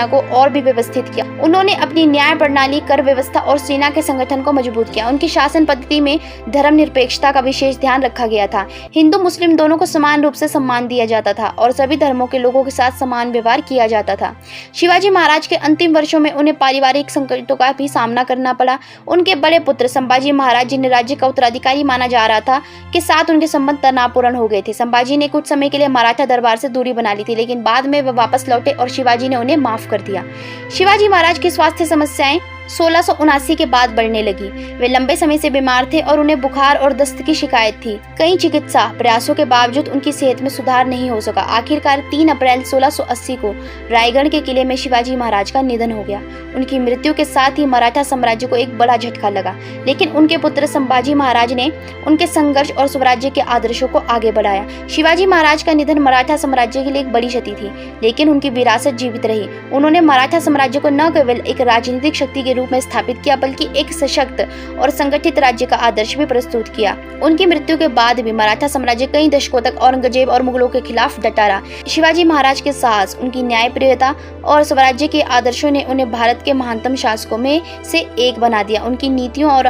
संरचना को और भी व्यवस्थित किया। उन्होंने अपनी न्याय प्रणाली, कर व्यवस्था और सेना के संगठन को मजबूत किया। उनकी शासन पद्धति में धर्मनिरपेक्षता का विशेष ध्यान रखा गया था। हिंदू मुस्लिम दोनों को समान रूप से सम्मान दिया जाता था और सभी धर्मों के लोगों के साथ समान व्यवहार किया जाता था। शिवाजी महाराज के अंतिम वर्षों में उन्हें पारिवारिक संकटों का भी सामना करना पड़ा। उनके बड़े पुत्र संभाजी महाराज, जिन्हें राज्य का उत्तराधिकारी माना जा रहा था, के साथ उनके संबंध तनावपूर्ण हो गए थे। संभाजी ने कुछ समय के लिए मराठा दरबार से दूरी बना ली थी, लेकिन बाद में वे वापस लौटे और शिवाजी ने उन्हें माफ कर दिया। शिवाजी महाराज की स्वास्थ्य समस्याएं 1679 के बाद बढ़ने लगी। वे लंबे समय से बीमार थे और उन्हें बुखार और दस्त की शिकायत थी। कई चिकित्सा प्रयासों के बावजूद उनकी सेहत में सुधार नहीं हो सका। आखिरकार 3 अप्रैल 1680 को रायगढ़ के किले में शिवाजी महाराज का निधन हो गया। उनकी मृत्यु के साथ ही मराठा साम्राज्य को एक बड़ा झटका लगा, लेकिन उनके पुत्र संभाजी महाराज ने उनके संघर्ष और स्वराज्य के आदर्शों को आगे बढ़ाया। शिवाजी महाराज का निधन मराठा साम्राज्य के लिए एक बड़ी क्षति थी, लेकिन उनकी विरासत जीवित रही। उन्होंने मराठा साम्राज्य को न केवल एक राजनीतिक शक्ति के रूप में स्थापित किया, बल्कि एक सशक्त और संगठित राज्य का आदर्श भी प्रस्तुत किया। उनकी मृत्यु के बाद भी मराठा साम्राज्य कई दशकों तक औरंगजेब और मुगलों के खिलाफ डटा रहा। शिवाजी महाराज के साहस, उनकी न्यायप्रियता और स्वराज्य के आदर्शों ने उन्हें भारत के महानतम शासकों में से एक बना दिया। उनकी नीतियों और